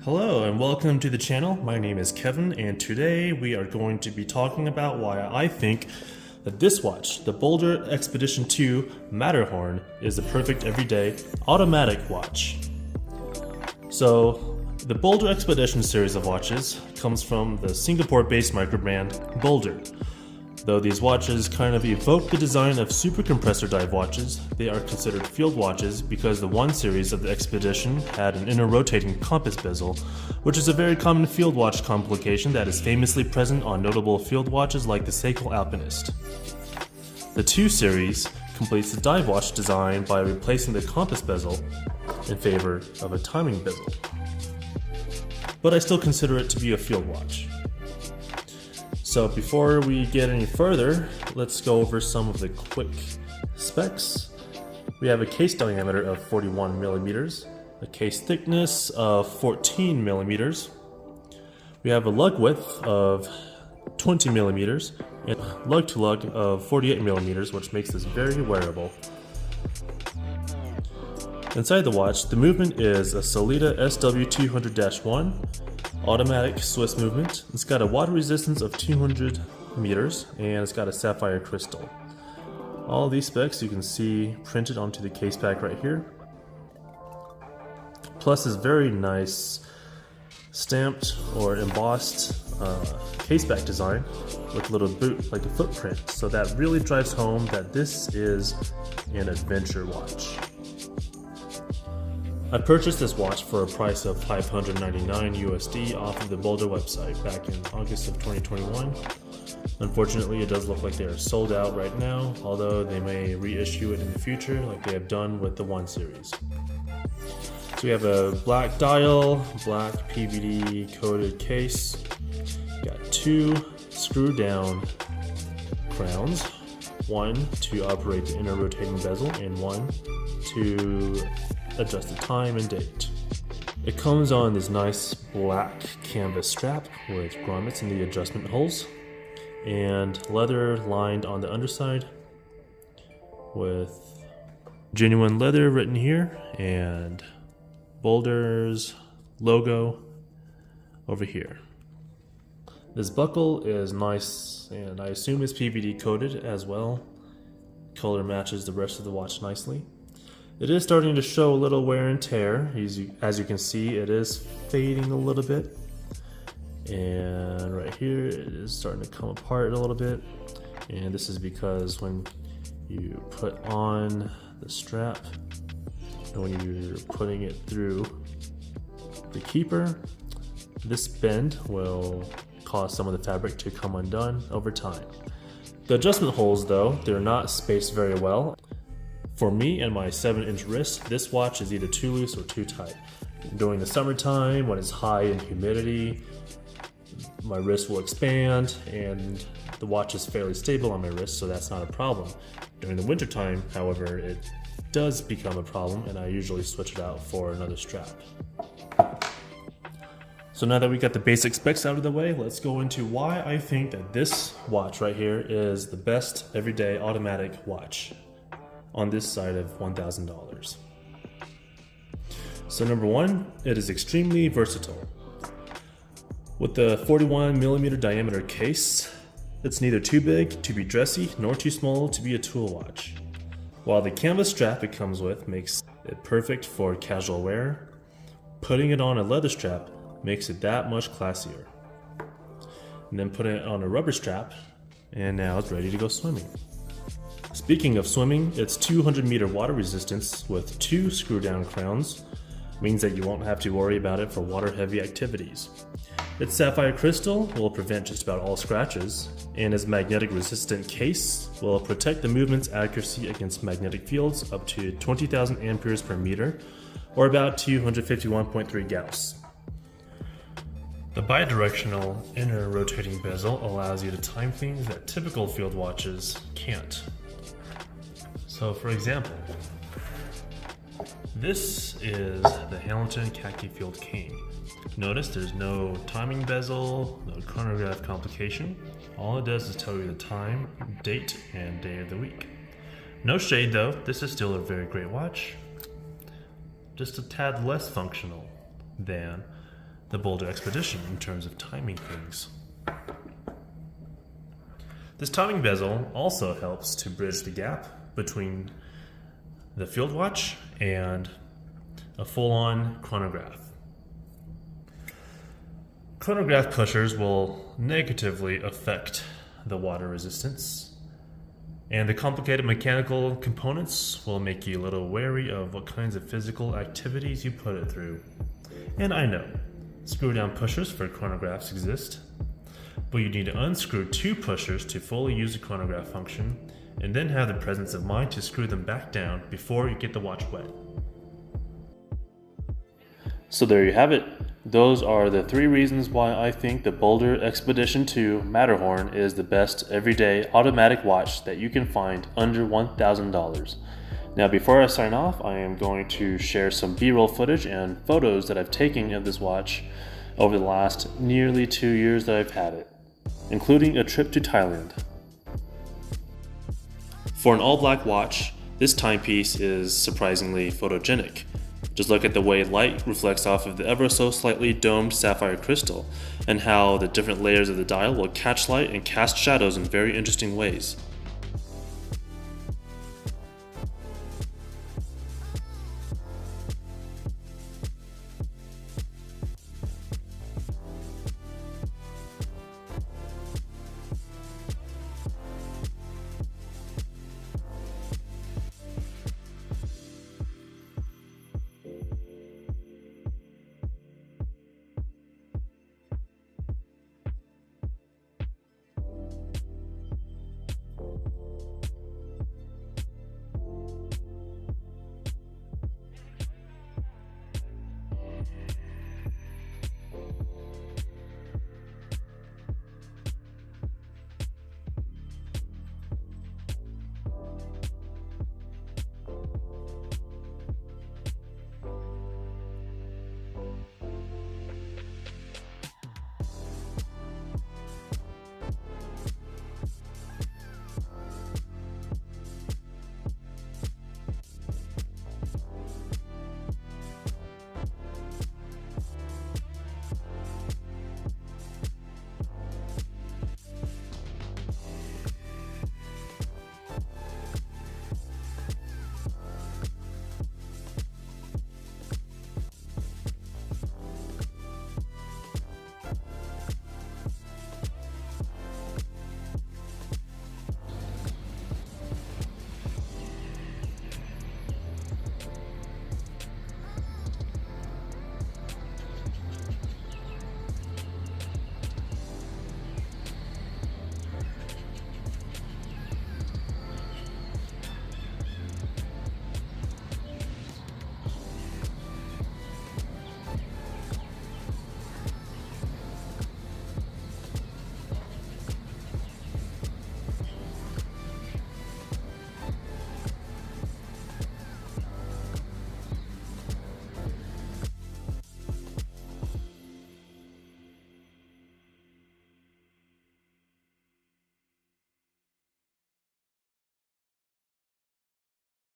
Hello and welcome to the channel. My name is Kevin and today we are going to be talking about why I think that this watch, the Boldr Expedition 2 Matterhorn, is the perfect everyday automatic watch. So the Boldr Expedition series of watches comes from the Singapore-based micro brand Boldr. Though these watches kind of evoke the design of supercompressor dive watches, they are considered field watches because the 1 series of the Expedition had an inner rotating compass bezel, which is a very common field watch complication that is famously present on notable field watches like the Seiko Alpinist. The 2 series completes the dive watch design by replacing the compass bezel in favor of a timing bezel. But I still consider it to be a field watch. So before we get any further, let's go over some of the quick specs. We have a case diameter of 41 millimeters, a case thickness of 14 millimeters. We have a lug width of 20 millimeters and lug to lug of 48 millimeters, which makes this very wearable. Inside the watch, the movement is a Sellita SW200-1. Automatic Swiss movement. It's got a water resistance of 200 meters and it's got a sapphire crystal. All these specs you can see printed onto the case back right here. Plus this very nice stamped or embossed case back design with a little boot like a footprint. So that really drives home that this is an adventure watch. I purchased this watch for a price of $599 USD off of the Boldr website back in August of 2021. Unfortunately, it does look like they are sold out right now, although they may reissue it in the future like they have done with the 1 series. So we have a black dial, black PVD coated case, got 2 screw down crowns, one to operate the inner rotating bezel and one to adjust the time and date. It comes on this nice black canvas strap with grommets in the adjustment holes and leather lined on the underside with genuine leather written here and Boldr's logo over here. This buckle is nice and I assume is PVD coated as well. Color matches the rest of the watch nicely. It is starting to show a little wear and tear. As you can see, it is fading a little bit. And right here, it is starting to come apart a little bit. And this is because when you put on the strap, and when you're putting it through the keeper, this bend will cause some of the fabric to come undone over time. The adjustment holes though, they're not spaced very well. For me and my 7-inch wrist, this watch is either too loose or too tight. During the summertime, when it's high in humidity, my wrist will expand and the watch is fairly stable on my wrist, so that's not a problem. During the wintertime, however, it does become a problem and I usually switch it out for another strap. So now that we got the basic specs out of the way, let's go into why I think that this watch right here is the best everyday automatic watch on this side of $1,000. So number 1, it is extremely versatile. With the 41 millimeter diameter case, it's neither too big to be dressy nor too small to be a tool watch. While the canvas strap it comes with makes it perfect for casual wear, putting it on a leather strap makes it that much classier. And then putting it on a rubber strap, and now it's ready to go swimming. Speaking of swimming, its 200-meter water resistance with 2 screw-down crowns means that you won't have to worry about it for water-heavy activities. Its sapphire crystal will prevent just about all scratches, and its magnetic-resistant case will protect the movement's accuracy against magnetic fields up to 20,000 amperes per meter, or about 251.3 Gauss. The bidirectional inner rotating bezel allows you to time things that typical field watches can't. So for example, this is the Hamilton Khaki Field King. Notice there's no timing bezel, no chronograph complication. All it does is tell you the time, date, and day of the week. No shade though, this is still a very great watch. Just a tad less functional than the Boldr Expedition in terms of timing things. This timing bezel also helps to bridge the gap between the field watch and a full-on chronograph. Chronograph pushers will negatively affect the water resistance, and the complicated mechanical components will make you a little wary of what kinds of physical activities you put it through. And I know, screw-down pushers for chronographs exist, but you need to unscrew 2 pushers to fully use the chronograph function, and then have the presence of mind to screw them back down before you get the watch wet. So there you have it. Those are the 3 reasons why I think the Boldr Expedition 2 Matterhorn is the best everyday automatic watch that you can find under $1,000. Now before I sign off, I am going to share some B-roll footage and photos that I've taken of this watch over the last nearly 2 years that I've had it, including a trip to Thailand. For an all-black watch, this timepiece is surprisingly photogenic. Just look at the way light reflects off of the ever so slightly domed sapphire crystal, and how the different layers of the dial will catch light and cast shadows in very interesting ways.